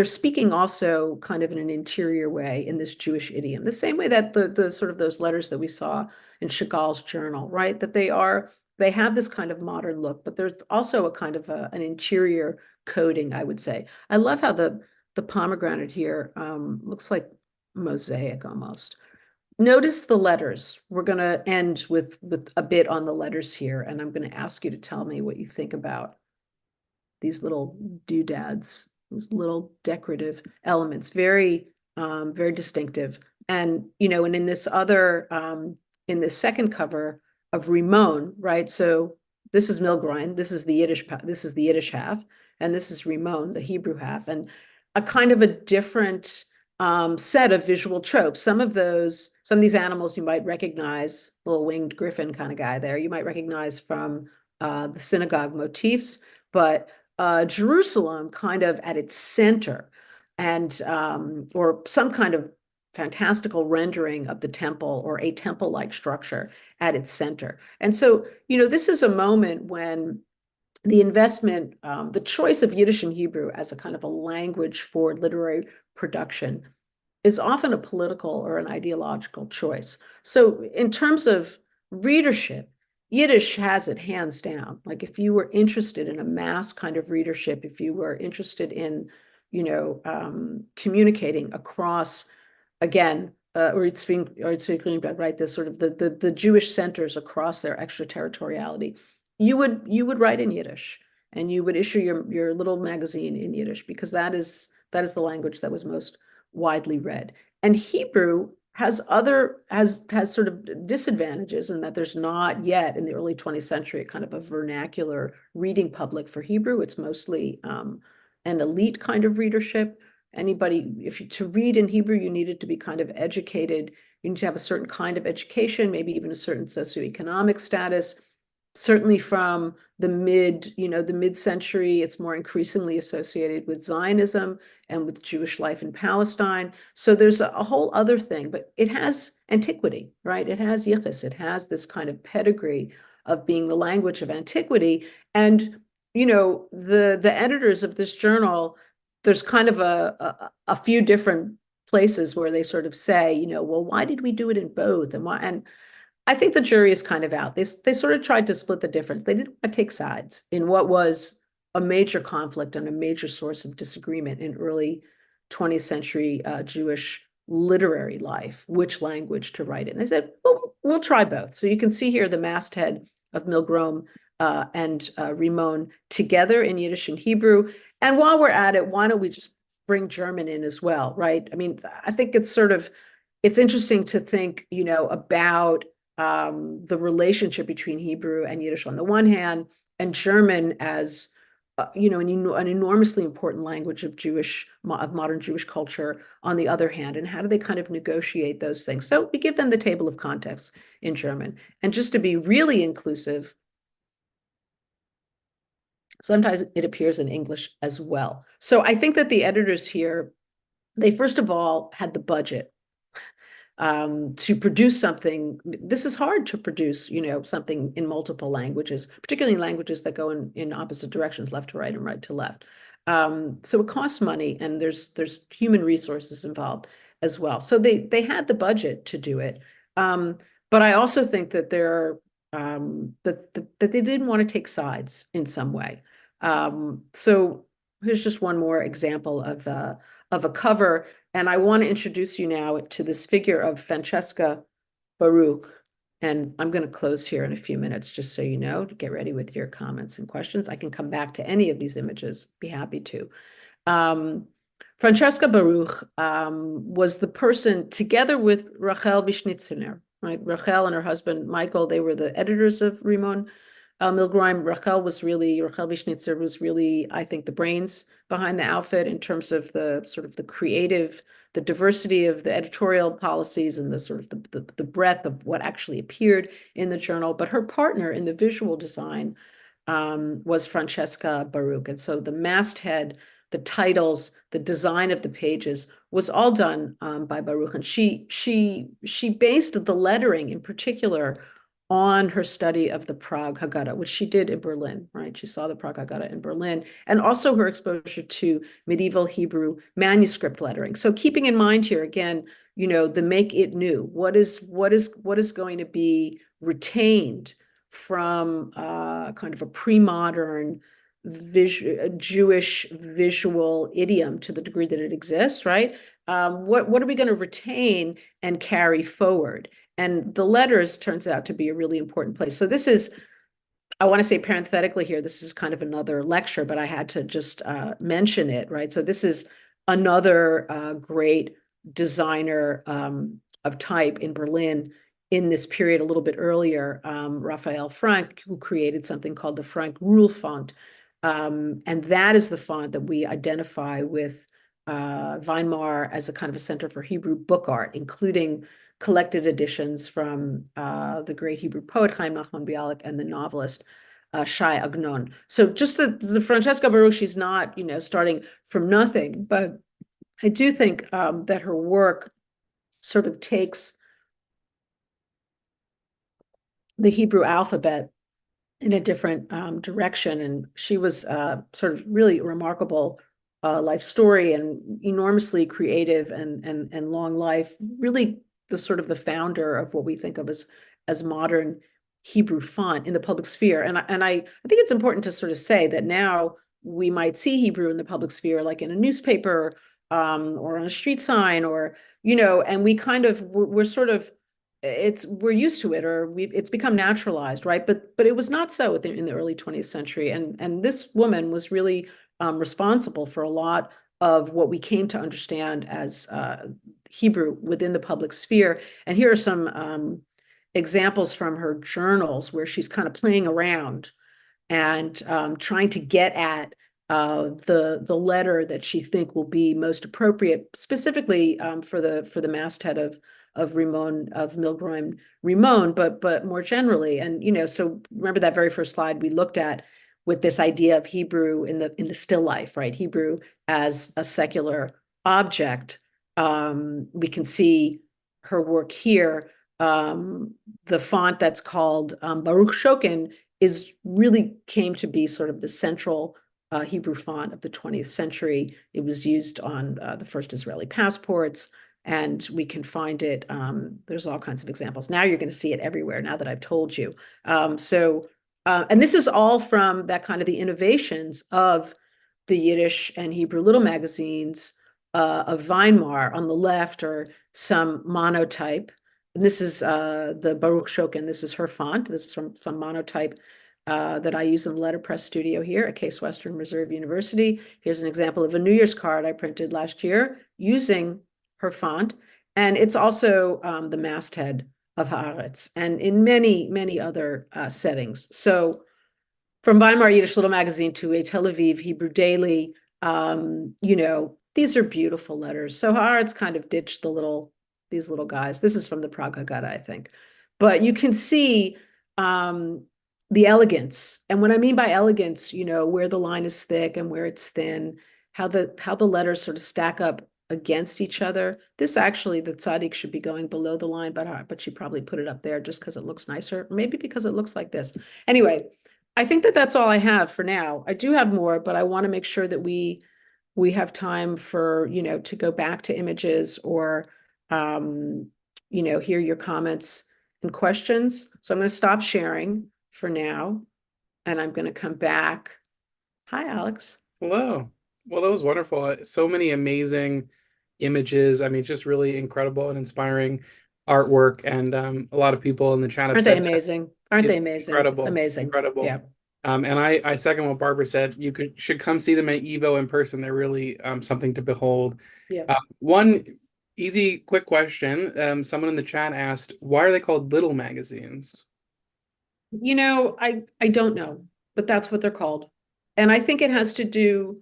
speaking also kind of in an interior way in this Jewish idiom, the same way that the sort of those letters that we saw in Chagall's journal, right? That they have this kind of modern look, but there's also a kind of an interior coding, I would say. I love how the pomegranate here looks like mosaic almost. notice the letters. We're going to end with a bit on the letters here, and I'm going to ask you to tell me what you think about these little doodads, these little decorative elements, very distinctive. And, and in this other, in this second cover of Rimon, right? So this is Milgrind, this is the Yiddish half, and this is Rimon, the Hebrew half, and a kind of a different set of visual tropes. Some of these animals you might recognize, little winged griffin kind of guy there, you might recognize from the synagogue motifs, but Jerusalem kind of at its center, and or some kind of fantastical rendering of the temple or a temple-like structure at its center. And so, this is a moment when the investment, the choice of Yiddish and Hebrew as a kind of a language for literary production is often a political or an ideological choice. So in terms of readership, Yiddish has it hands down. Like if you were interested in a mass kind of readership, if you were interested in, communicating across, again, or it's right, this sort of the Jewish centers across their extraterritoriality, you would write in Yiddish, and you would issue your little magazine in Yiddish, because that is the language that was most widely read. And Hebrew has sort of disadvantages in that there's not yet in the early 20th century a kind of a vernacular reading public for Hebrew. It's mostly an elite kind of readership. To read in Hebrew, you needed to be kind of educated. You need to have a certain kind of education, maybe even a certain socioeconomic status. Certainly from the mid-century, it's more increasingly associated with Zionism and with Jewish life in Palestine. So there's a whole other thing, but it has antiquity, right? It has yichus. It has this kind of pedigree of being the language of antiquity. And, the editors of this journal, there's kind of a few different places where they sort of say, well, why did we do it in both? And why? And I think the jury is kind of out. They sort of tried to split the difference. They didn't want to take sides in what was a major conflict and a major source of disagreement in early 20th century Jewish literary life, which language to write in. They said, well, we'll try both. So you can see here the masthead of Milgrom and Rimon together in Yiddish and Hebrew. And while we're at it, why don't we just bring German in as well, right? I mean, I think it's interesting to think, about the relationship between Hebrew and Yiddish on the one hand, and German as an enormously important language of modern Jewish culture on the other hand, and how do they kind of negotiate those things? So we give them the table of context in German, and just to be really inclusive, sometimes it appears in English as well. So I think that the editors here, they first of all had the budget to produce something. This is hard to produce, something in multiple languages, particularly languages that go in opposite directions, left to right and right to left. So it costs money, and there's human resources involved as well. So they had the budget to do it. But I also think that that they didn't want to take sides in some way. So here's just one more example of a cover. And I want to introduce you now to this figure of Franchesca Baroo. And I'm going to close here in a few minutes, just so you know, to get ready with your comments and questions. I can come back to any of these images, be happy to. Franchesca Baroo was the person, together with Rachel Vishnitzer, right? Rachel and her husband, Michael, they were the editors of Rimon Milgrom. Rachel Vishnitzer was really, I think, the brains behind the outfit in terms of the sort of the creative, the diversity of the editorial policies, and the sort of the breadth of what actually appeared in the journal. But her partner in the visual design was Franchesca Baroo. And so the masthead, the titles, the design of the pages was all done by Baroo. And she based the lettering in particular on her study of the Prague Haggadah, which she did in Berlin, right? She saw the Prague Haggadah in Berlin, and also her exposure to medieval Hebrew manuscript lettering. So keeping in mind here, again, the make it new. What is going to be retained from kind of a pre-modern Jewish visual idiom to the degree that it exists, right? What are we going to retain and carry forward? And the letters turns out to be a really important place. So this is, I want to say parenthetically here, this is kind of another lecture, but I had to just mention it, right? So this is another great designer of type in Berlin in this period a little bit earlier, Raphael Frank, who created something called the Frank Rule font. And that is the font that we identify with Weimar as a kind of a center for Hebrew book art, including collected editions from the great Hebrew poet Chaim Nachman Bialik and the novelist Shai Agnon. So just the Franchesca Baroo, she's not, starting from nothing, but I do think that her work sort of takes the Hebrew alphabet in a different direction. And she was sort of really remarkable life story and enormously creative and long life, really the sort of the founder of what we think of as modern Hebrew font in the public sphere. And I think it's important to sort of say that now we might see Hebrew in the public sphere, like in a newspaper or on a street sign, or, and we kind of, we're sort of, we're used to it, or it's become naturalized, right? But it was not so in the early 20th century. And this woman was really responsible for a lot of what we came to understand as Hebrew within the public sphere. And here are some examples from her journals where she's kind of playing around and trying to get at the letter that she think will be most appropriate, specifically for the masthead of Rimon, of Milgrom Rimon, but more generally. And so remember that very first slide we looked at with this idea of Hebrew in the still life, right? Hebrew as a secular object. We can see her work here. The font that's called Baruch Shokin really came to be sort of the central Hebrew font of the 20th century. It was used on the first Israeli passports, and we can find it. There's all kinds of examples. Now you're going to see it everywhere, now that I've told you. And this is all from that kind of the innovations of the Yiddish and Hebrew little magazines of Weimar. On the left are some monotype. And this is the Baruch Shokin. This is her font. This is from monotype that I use in the letterpress studio here at Case Western Reserve University. Here's an example of a New Year's card I printed last year using her font. And it's also the masthead of Haaretz, and in many, many other settings. So from Weimar Yiddish Little Magazine to a Tel Aviv Hebrew Daily, these are beautiful letters. So Haaretz kind of ditched these little guys. This is from the Prague Haggadah, I think. But you can see the elegance. And what I mean by elegance, where the line is thick and where it's thin, how the letters sort of stack up against each other. This actually, the tzaddik should be going below the line, but she probably put it up there just because it looks nicer, maybe because it looks like this. Anyway, I think that that's all I have for now. I do have more, but I want to make sure that we have time for, to go back to images or, hear your comments and questions. So I'm going to stop sharing for now, and I'm going to come back. Hi, Alex. Hello. Well, that was wonderful. So many amazing images. I mean, just really incredible and inspiring artwork. And a lot of people in the chat have Aren't they said amazing? Aren't they amazing? incredible, Amazing. incredible. Yeah. And I second what Barbara said. You should come see them at Evo in person. They're really something to behold. Yeah. One easy, quick question. Someone in the chat asked, why are they called little magazines? I don't know, but that's what they're called. And I think it has to do,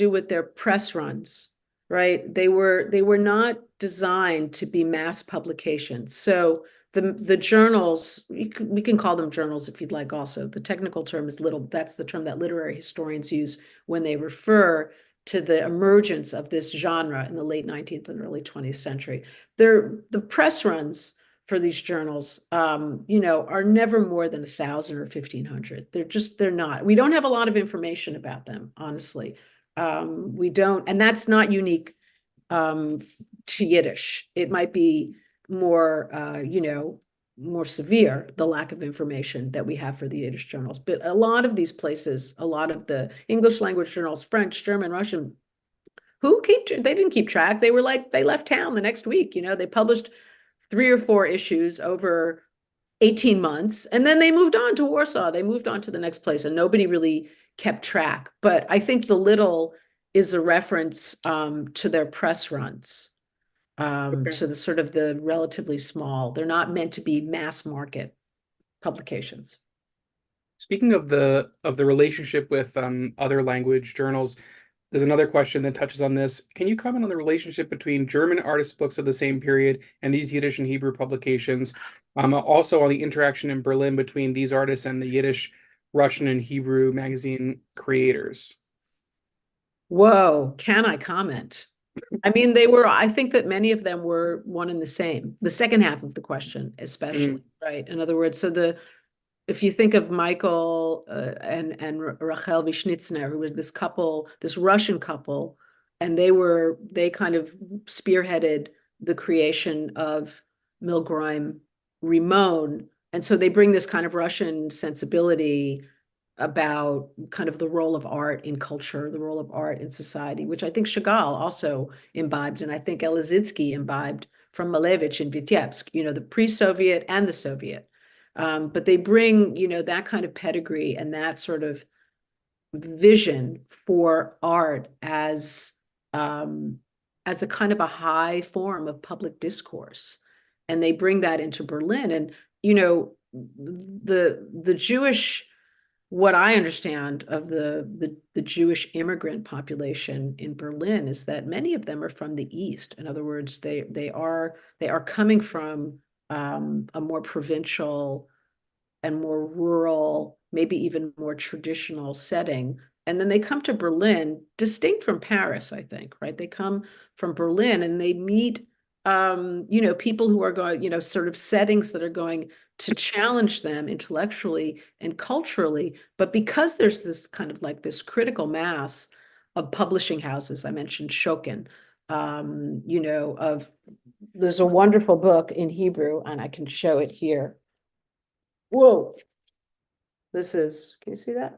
with their press runs, right? They were not designed to be mass publications. So the journals, we can call them journals if you'd like also. The technical term is little, that's the term that literary historians use when they refer to the emergence of this genre in the late 19th and early 20th century. The press runs for these journals, are never more than 1,000 or 1,500. They're not. We don't have a lot of information about them, honestly. We don't, and that's not unique to Yiddish. It might be more, more severe the lack of information that we have for the Yiddish journals. But a lot of these places, a lot of the English language journals, French, German, Russian, they didn't keep track. They were like, they left town the next week. They published 3 or 4 issues over 18 months, and then they moved on to Warsaw. They moved on to the next place, and nobody really kept track. But I think the little is a reference to their press runs, Okay. to the sort of the relatively small. They're not meant to be mass market publications. Speaking of the relationship with other language journals, there's another question that touches on this. Can you comment on the relationship between German artist books of the same period and these Yiddish and Hebrew publications? Also on the interaction in Berlin between these artists and the Yiddish, Russian, and Hebrew magazine creators. Whoa, can I comment? I mean, I think that many of them were one and the same. The second half of the question, especially, right? In other words, if you think of Michael and Rachel Vishnitzner, who was this couple, this Russian couple, and they kind of spearheaded the creation of Milgrom Rimon. And so they bring this kind of Russian sensibility about kind of the role of art in culture, the role of art in society, which I think Chagall also imbibed, and I think Eliezer Litsky imbibed from Malevich in Vitebsk, the pre-Soviet and the Soviet. But they bring, that kind of pedigree and that sort of vision for art as a kind of a high form of public discourse. And they bring that into Berlin. And, the Jewish, what I understand of the Jewish immigrant population in Berlin is that many of them are from the East. In other words, they are coming from a more provincial and more rural, maybe even more traditional setting. And then they come to Berlin, distinct from Paris, I think, right? They come from Berlin and they meet, people who are going, sort of settings that are going to challenge them intellectually and culturally. But because there's this kind of like this critical mass of publishing houses, I mentioned Shokin, there's a wonderful book in Hebrew, and I can show it here. Whoa, can you see that?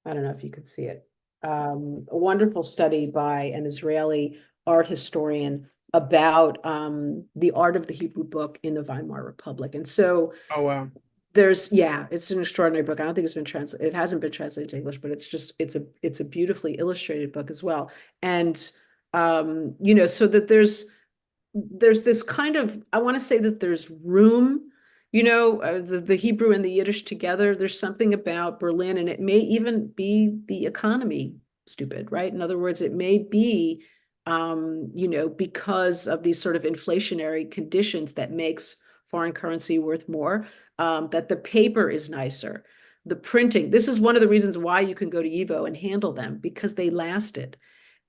I don't know if you could see it. A wonderful study by an Israeli art historian about the art of the Hebrew book in the Weimar Republic. And so Oh, wow. it's an extraordinary book. I don't think it's been translated. It hasn't been translated to English, but it's a beautifully illustrated book as well. And, so that there's this kind of, I want to say that there's room, the Hebrew and the Yiddish together. There's something about Berlin, and it may even be the economy, stupid, right? In other words, it may be, because of these sort of inflationary conditions that makes foreign currency worth more, that the paper is nicer. The printing, this is one of the reasons why you can go to YIVO and handle them, because they lasted.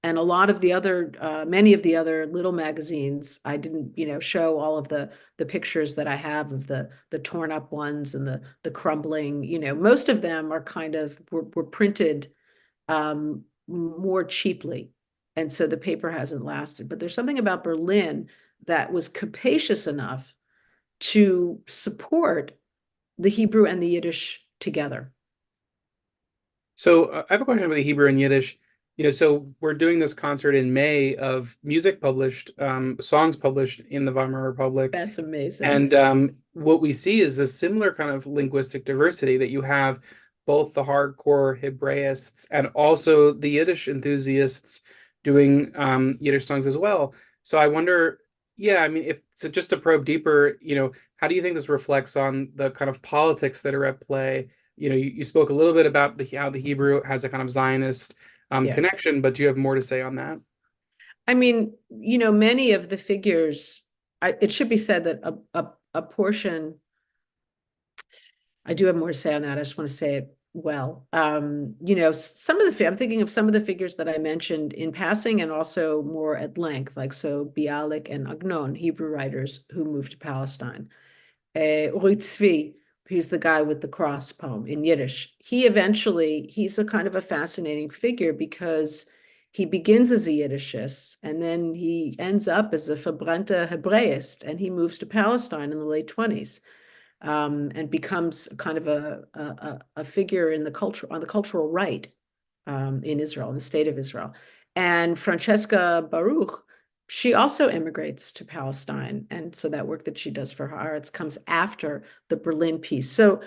And a lot of the other, many of the other little magazines, I didn't, show all of the pictures that I have of the torn up ones and the crumbling. Most of them are kind of were printed more cheaply, and so the paper hasn't lasted. But there's something about Berlin that was capacious enough to support the Hebrew and the Yiddish together. So I have a question about the Hebrew and Yiddish. So we're doing this concert in May of music published, songs published in the Weimar Republic. That's amazing. And what we see is this similar kind of linguistic diversity that you have both the hardcore Hebraists and also the Yiddish enthusiasts doing Yiddish songs as well. So I wonder, yeah, I mean, if so just to probe deeper, how do you think this reflects on the kind of politics that are at play? You spoke a little bit about how the Hebrew has a kind of Zionist connection, but do you have more to say on that? I mean, many of the figures, it should be said that a portion, I do have more to say on that. I just want to say it well. I'm thinking of some of the figures that I mentioned in passing and also more at length, like Bialik and Agnon, Hebrew writers who moved to Palestine. Ruy Tzvi, he's the guy with the cross poem in Yiddish. He's a kind of a fascinating figure because he begins as a Yiddishist and then he ends up as a verbrannte Hebraist, and he moves to Palestine in the late 20s. and becomes kind of a figure in the culture, on the cultural right, in Israel, in the state of Israel. And Franchesca Baroo, she also immigrates to Palestine. And so that work that she does for Haaretz comes after the Berlin piece. So,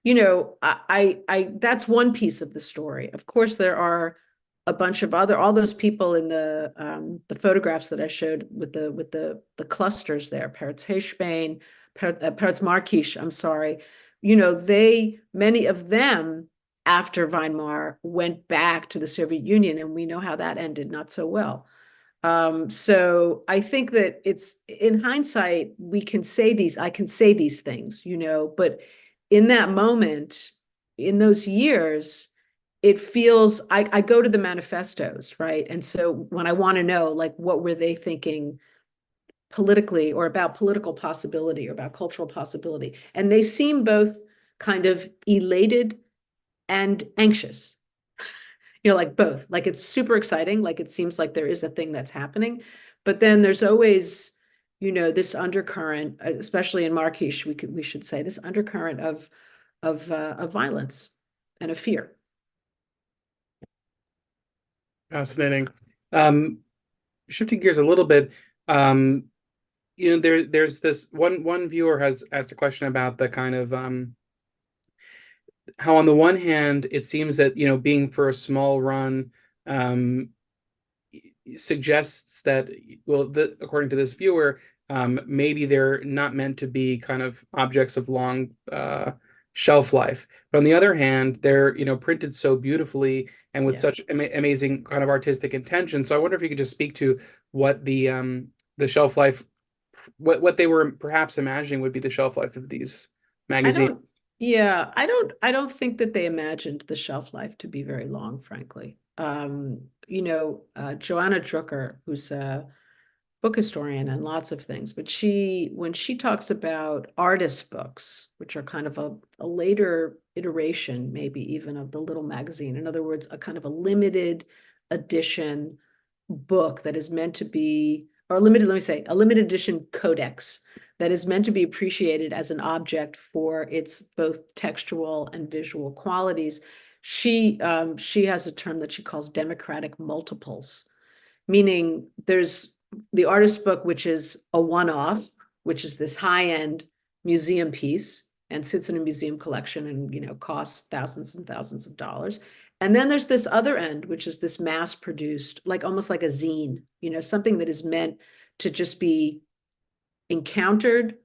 that's one piece of the story. Of course, there are a bunch of all those people in the photographs that I showed with the clusters there, Peretz Heshbein, Peretz Markish, I'm sorry. Many of them after Weimar went back to the Soviet Union, and we know how that ended not so well. So I think that it's, in hindsight, I can say these things, but in that moment, in those years, it feels, I go to the manifestos, right? And so when I want to know, like, what were they thinking politically, or about political possibility, or about cultural possibility? And they seem both kind of elated and anxious, like both. Like, it's super exciting, like it seems like there is a thing that's happening, but then there's always, this undercurrent, especially in Markish, we should say, this undercurrent of violence and of fear. Fascinating. Um, Shifting gears a little bit, there's this one viewer has asked a question about the kind of how on the one hand it seems that being for a small run um, suggests that, well, according to this viewer, maybe they're not meant to be kind of objects of long shelf life. But on the other hand, they're printed so beautifully and with such amazing kind of artistic intention. So I wonder if you could just speak to what the shelf life, what they were perhaps imagining would be the shelf life of these magazines. I don't think that they imagined the shelf life to be very long, frankly. Joanna Drucker, who's a book historian and lots of things, but when she talks about artist books, which are kind of a later iteration, maybe even, of the little magazine, in other words, a kind of a limited edition book that is meant to be, or limited, let me say, a limited edition codex that is meant to be appreciated as an object for its both textual and visual qualities. She has a term that she calls democratic multiples, meaning there's the artist book, which is a one-off, which is this high-end museum piece and sits in a museum collection and costs thousands and thousands of dollars. And then there's this other end, which is this mass-produced, like almost like a zine, something that is meant to just be encountered,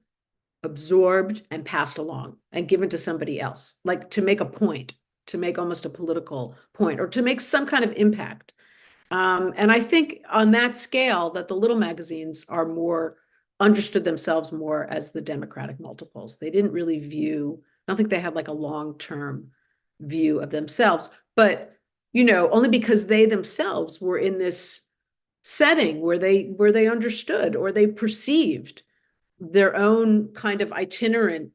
absorbed, and passed along and given to somebody else, like to make a point, to make almost a political point, or to make some kind of impact. And I think on that scale that the little magazines are more understood themselves more as the democratic multiples. They didn't really view, I don't think they had like a long-term view of themselves, but only because they themselves were in this setting where they understood, or they perceived their own kind of itinerant,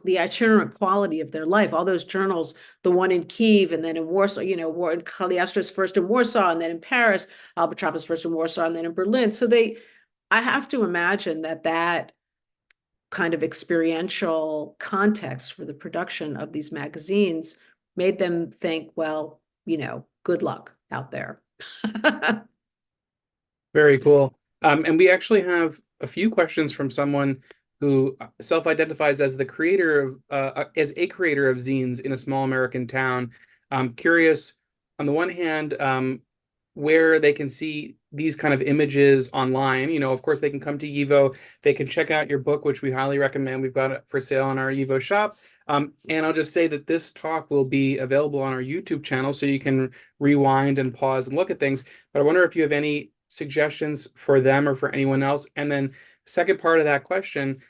the itinerant quality of their life. All those journals, the one in Kiev and then in Warsaw, Kaliastra's first in Warsaw and then in Paris, Albatross first in Warsaw and then in Berlin. So I have to imagine that kind of experiential context for the production of these magazines made them think, well, good luck out there. Very cool. And we actually have a few questions from someone who self-identifies as the creator of as a creator of zines in a small American town. I'm curious, on the one hand, where they can see these kind of images online. Of course, they can come to YIVO. They can check out your book, which we highly recommend. We've got it for sale on our YIVO shop. And I'll just say that this talk will be available on our YouTube channel, so you can rewind and pause and look at things. But I wonder if you have any suggestions for them or for anyone else. And then second part of that question,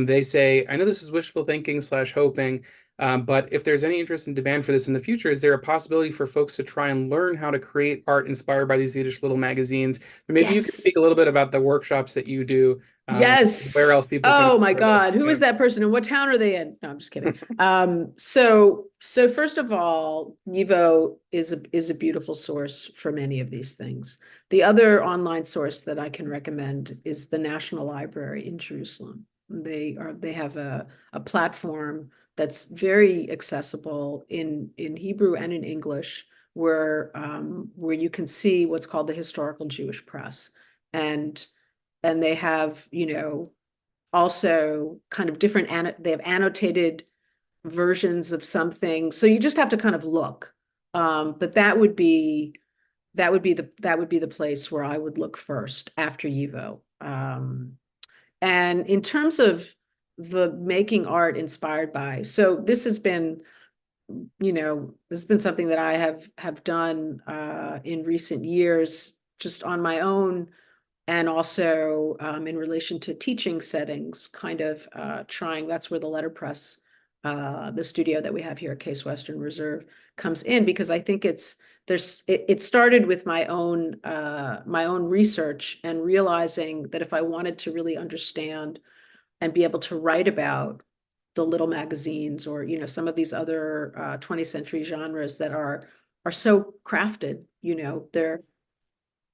they say, I know this is wishful thinking / hoping, but if there's any interest and demand for this in the future, is there a possibility for folks to try and learn how to create art inspired by these Yiddish little magazines? Maybe you could speak a little bit about the workshops that you do. Yes. Where else people can. Oh my God. Who is that person and what town are they in? No, I'm just kidding. So first of all, YIVO is a beautiful source for many of these things. The other online source that I can recommend is the National Library in Jerusalem. They have a platform that's very accessible in Hebrew and in English, where you can see what's called the historical Jewish press, and they have, also kind of different, they have annotated versions of something. So you just have to kind of look. But that would be the place where I would look first after YIVO. And in terms of the making art inspired by, so this has been, something that I have done in recent years, just on my own, and also in relation to teaching settings, kind of trying. That's where the letterpress, the studio that we have here at Case Western Reserve, comes in, because I think it started with my own research, and realizing that if I wanted to really understand and be able to write about the little magazines, or some of these other 20th century genres that are so crafted,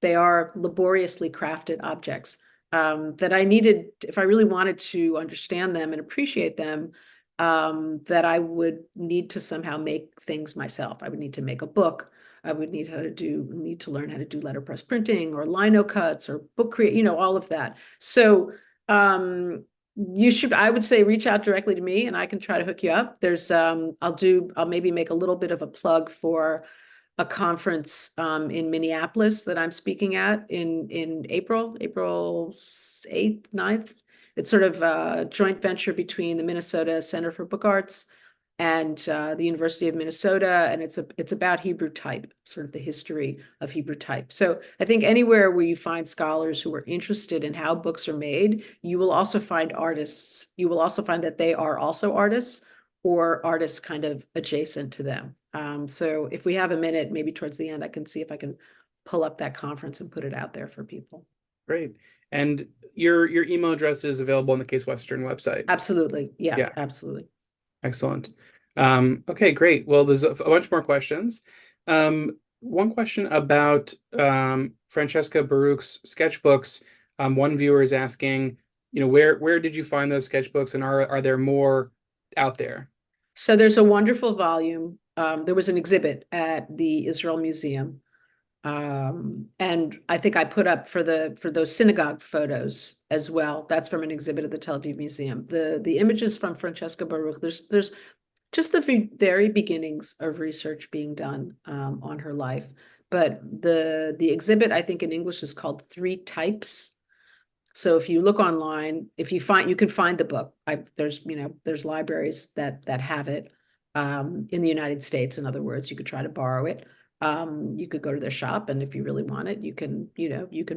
they are laboriously crafted objects, that I needed, if I really wanted to understand them and appreciate them, that I would need to somehow make things myself. I would need to make a book. I would need to learn how to do letterpress printing, or lino cuts, or book create, all of that. So I would say, reach out directly to me, and I can try to hook you up. I'll maybe make a little bit of a plug for a conference in Minneapolis that I'm speaking at in April 8th, 9th. It's sort of a joint venture between the Minnesota Center for Book Arts and the University of Minnesota, and it's about Hebrew type, sort of the history of Hebrew type. So I think anywhere where you find scholars who are interested in how books are made, you will also find artists. You will also find that they are also artists, or artists kind of adjacent to them. So if we have a minute, maybe towards the end, I can see if I can pull up that conference and put it out there for people. Great. And your email address is available on the Case Western website. Absolutely. Yeah. Absolutely. Excellent. Okay, great. Well, there's a bunch more questions. One question about Franchesca Baroo's sketchbooks. One viewer is asking, where did you find those sketchbooks, and are there more out there? So there's a wonderful volume. There was an exhibit at the Israel Museum. And I think I put up for those synagogue photos as well. That's from an exhibit at the Tel Aviv Museum. The images from Franchesca Baroo, there's just the very beginnings of research being done on her life. But the exhibit, I think in English, is called Three Types. So if you look online, you can find the book. There's libraries that have it in the United States. In other words, you could try to borrow it. You could go to their shop, and if you really want it, you can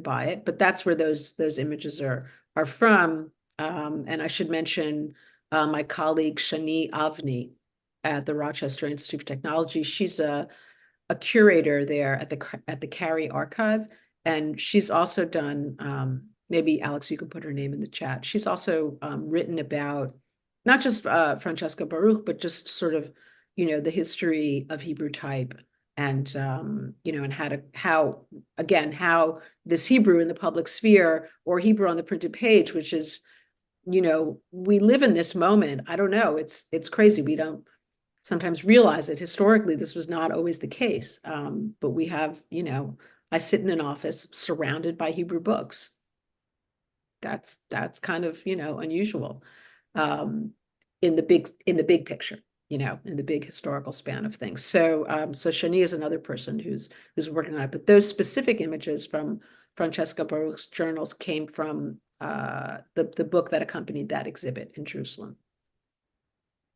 buy it. But that's where those images are from. And I should mention my colleague Shani Avni at the Rochester Institute of Technology. She's a curator there at the Carey Archive, and she's also done. Maybe Alex, you can put her name in the chat. She's also written about not just Franchesca Baroo, but just sort of the history of Hebrew type, and and how this Hebrew in the public sphere, or Hebrew on the printed page, which is, we live in this moment. I don't know. It's crazy. We don't sometimes realize it. Historically, this was not always the case. But we have, I sit in an office surrounded by Hebrew books. That's kind of, unusual in the big picture, in the big historical span of things. So Shani is another person who's working on it. But those specific images from Franchesca Baroo's journals came from the book that accompanied that exhibit in Jerusalem.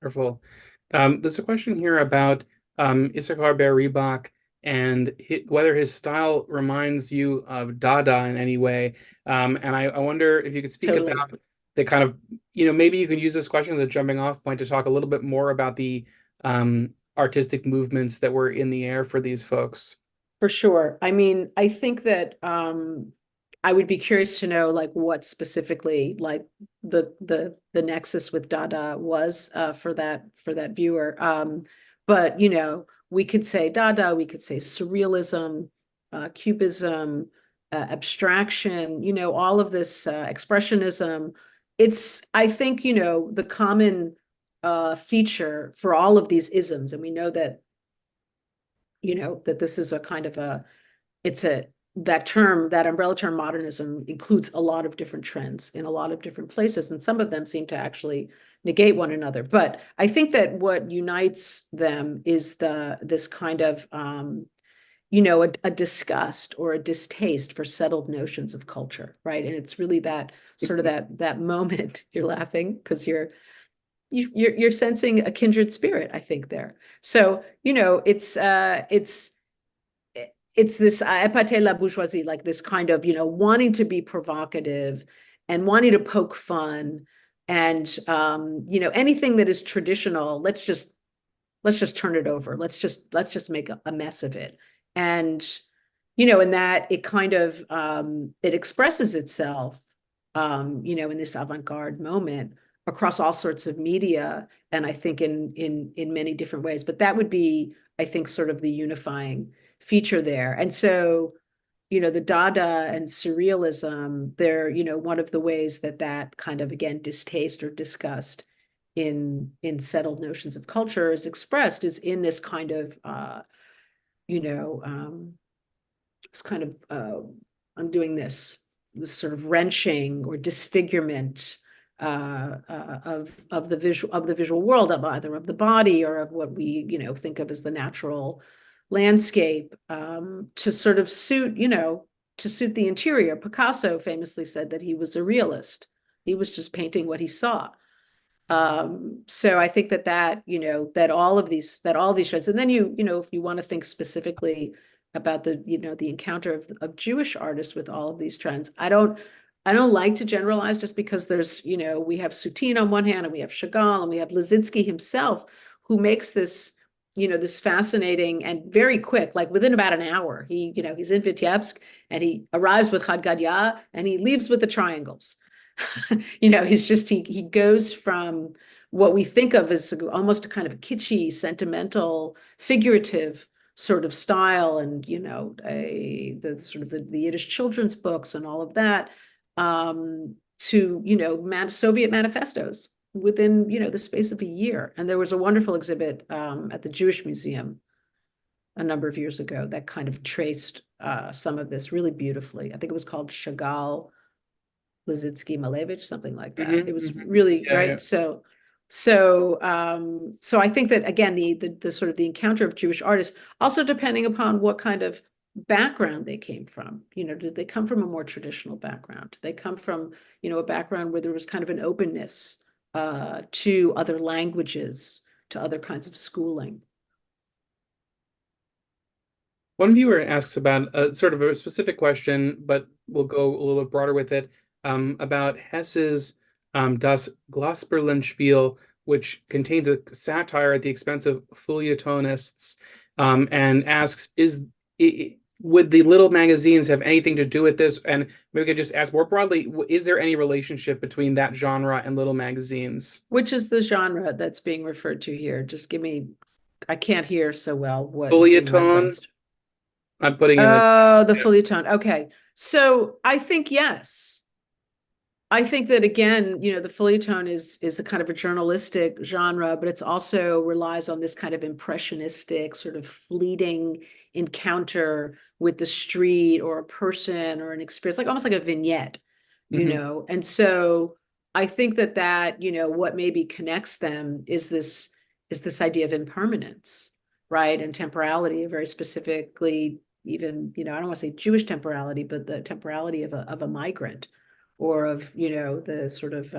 Wonderful. There's a question here about Ischar Bar and whether his style reminds you of Dada in any way. And I wonder if you could speak about the kind of, maybe you can use this question as a jumping off point to talk a little bit more about the artistic movements that were in the air for these folks. For sure. I mean, I think that I would be curious to know, like, what specifically, like, the nexus with Dada was for that viewer. But we could say Dada, we could say surrealism, cubism, abstraction, all of this expressionism, I think, the common feature for all of these isms, and we know that, that this is a kind of it's a, that umbrella term modernism includes a lot of different trends in a lot of different places, and some of them seem to actually negate one another. But I think that what unites them is this kind of a disgust or a distaste for settled notions of culture, right? And it's really that sort of that moment. You're laughing because you're sensing a kindred spirit, I think, there. So it's this épater la bourgeoisie, like this kind of wanting to be provocative and wanting to poke fun, and anything that is traditional, let's just turn it over. Let's just make a mess of it. And in that it kind of it expresses itself in this avant-garde moment across all sorts of media, and I think in many different ways. But that would be, I think, sort of the unifying feature there. And so the Dada and surrealism, they're one of the ways that kind of, again, distaste or disgust in settled notions of culture is expressed, is in this kind of you know this kind of I'm doing this sort of wrenching or disfigurement of the visual world, of either of the body or of what we think of as the natural landscape, to sort of suit the interior. Picasso famously said that he was a realist. He was just painting what he saw. So I think that all of these trends, and then if you want to think specifically about the encounter of Jewish artists with all of these trends, I don't like to generalize, just because there's we have Soutine on one hand, and we have Chagall, and we have Lisinski himself, who makes this this fascinating and very quick, like within about an hour, he's in Vitebsk, and he arrives with Chad Gadya, and he leaves with the triangles. He goes from what we think of as almost a kind of a kitschy, sentimental, figurative sort of style, and the sort of the Yiddish children's books and all of that, to Soviet manifestos within the space of a year. And there was a wonderful exhibit at the Jewish Museum a number of years ago that kind of traced some of this really beautifully. I think it was called Chagall, Lisinski, Malevich, something like that. It was really Yeah, right. yeah. So I think that, again, the sort of the encounter of Jewish artists, also depending upon what kind of background they came from. Did they come from a more traditional background? Did they come from a background where there was kind of an openness to other languages, to other kinds of schooling? One viewer asks about a sort of a specific question, but we'll go a little bit broader with it, about Hesse's Das Glasper Linsel, which contains a satire at the expense of feuilletonists, and asks, would the little magazines have anything to do with this? And maybe we could just ask more broadly, is there any relationship between that genre and little magazines? Which is the genre that's being referred to here? Just give me, I can't hear so well what is being Feuilleton, referenced. I'm putting in the Oh, the yeah. feuilleton. Okay. So I think yes. I think that, again, the feuilleton is a kind of a journalistic genre, but it's also relies on this kind of impressionistic, sort of fleeting encounter with the street or a person or an experience, like almost like a vignette, And so I think that what maybe connects them is this idea of impermanence, right? And temporality, very specifically, even, I don't want to say Jewish temporality, but the temporality of a migrant, or of the sort of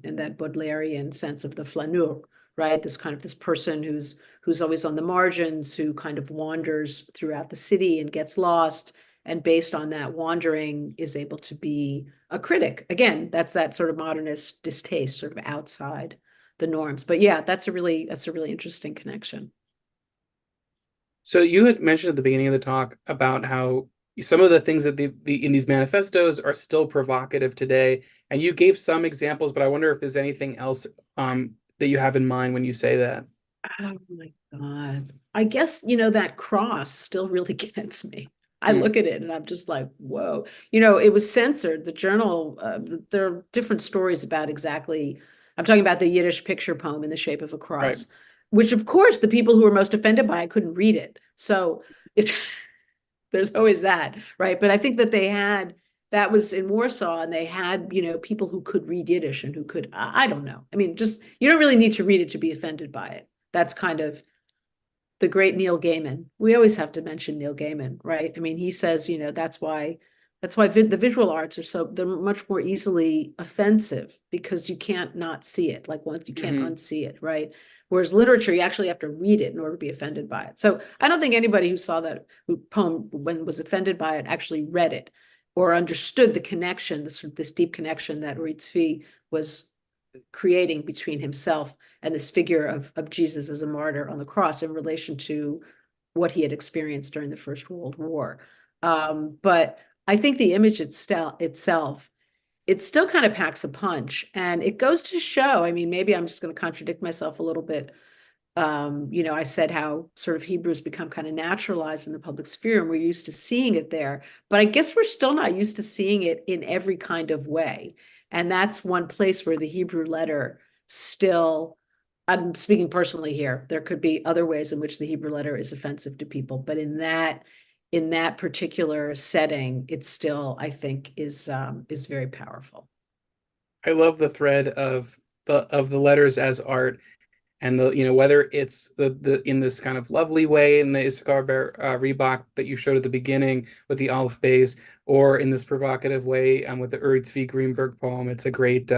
in that Baudelairean sense of the flaneur, right? This person who's always on the margins, who kind of wanders throughout the city and gets lost, and based on that wandering is able to be a critic. Again, that's that sort of modernist distaste, sort of outside the norms. But yeah, that's a really interesting connection. So you had mentioned at the beginning of the talk about how some of the things that in these manifestos are still provocative today, and you gave some examples, but I wonder if there's anything else that you have in mind when you say that. Oh my God. I guess, that cross still really gets me. I look at it and I'm just like, whoa. It was censored. The journal, there are different stories about exactly. I'm talking about the Yiddish picture poem in the shape of a Right. cross, which of course the people who were most offended by it couldn't read it. So it, there's always that, right? But I think that that was in Warsaw, and they had, people who could read Yiddish and who could, I don't know. I mean, just, you don't really need to read it to be offended by it. That's kind of the great Neil Gaiman. We always have to mention Neil Gaiman, right? I mean, he says, that's why the visual arts they're much more easily offensive because you can't not see it. Like once you can't unsee it, right? Whereas literature, you actually have to read it in order to be offended by it. So I don't think anybody who saw that poem when was offended by it actually read it or understood the connection, this deep connection that Ritzvi was creating between himself and this figure of Jesus as a martyr on the cross in relation to what he had experienced during the First World War. But I think the image itself, it still kind of packs a punch, and it goes to show, I mean, maybe I'm just going to contradict myself a little bit. I said how sort of Hebrew's become kind of naturalized in the public sphere, and we're used to seeing it there, but I guess we're still not used to seeing it in every kind of way. And that's one place where the Hebrew letter still, I'm speaking personally here, there could be other ways in which the Hebrew letter is offensive to people, but in that particular setting, it still, I think, is very powerful. I love the thread of the letters as art, and whether it's the in this kind of lovely way in the Ischar Reebok that you showed at the beginning with the Aleph base, or in this provocative way with the Uri Tzvi Greenberg poem. It's a great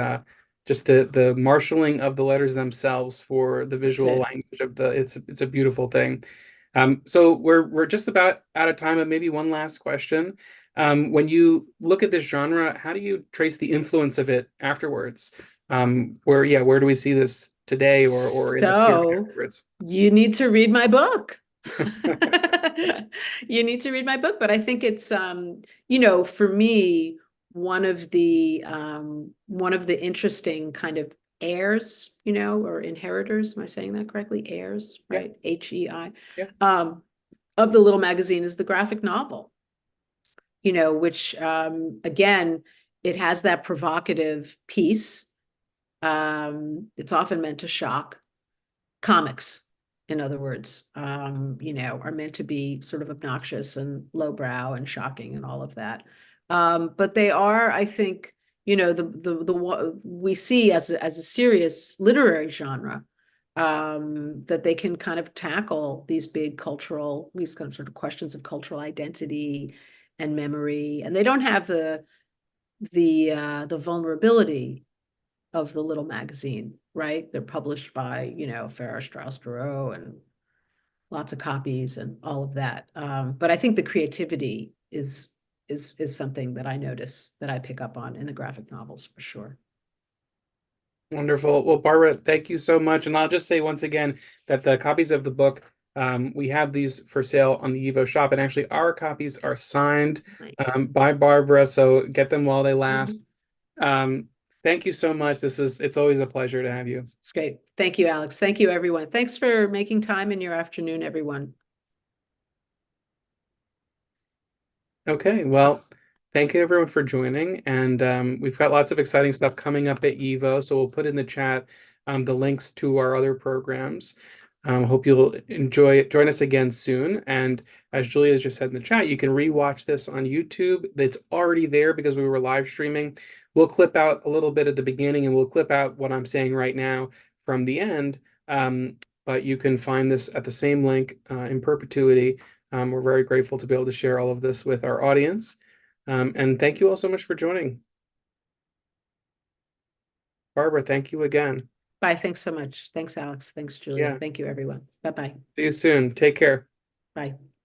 just the marshaling of the letters themselves for the visual language of it's a beautiful thing. So we're just about out of time, but maybe one last question. When you look at this genre, how do you trace the influence of it afterwards? Where do we see this today or in the period So afterwards? you need to read my book. You need to read my book, but I think it's for me, one of the interesting kind of heirs, or inheritors, am I saying that correctly? Heirs, Yeah, right? HEI, yeah. of the little magazine is the graphic novel, which again, it has that provocative piece. It's often meant to shock. Comics, in other words, are meant to be sort of obnoxious and lowbrow and shocking and all of that. But they are, I think, we see as a serious literary genre, that they can kind of tackle these kind of sort of questions of cultural identity and memory, and they don't have the vulnerability of the little magazine, right? They're published by, Farrar Straus Giroux and lots of copies and all of that. But I think the creativity is something that I notice, that I pick up on in the graphic novels for sure. Wonderful. Well, Barbara, thank you so much. And I'll just say once again that the copies of the book, we have these for sale on the Evo shop, and actually our copies are signed by Barbara, so get them while they last. Thank you so much. It's always a pleasure to have you. It's great. Thank you, Alex. Thank you, everyone. Thanks for making time in your afternoon, everyone. Okay, well, thank you everyone for joining, and we've got lots of exciting stuff coming up at Evo, so we'll put in the chat the links to our other programs. Hope you'll join us again soon. And as Julia just said in the chat, you can rewatch this on YouTube. It's already there because we were live streaming. We'll clip out a little bit at the beginning, and we'll clip out what I'm saying right now from the end. But you can find this at the same link in perpetuity. We're very grateful to be able to share all of this with our audience. And thank you all so much for joining. Barbara, thank you again. Bye. Thanks so much. Thanks, Alex. Thanks, Julia. Yeah. Thank you, everyone. Bye-bye. See you soon. Take care. Bye.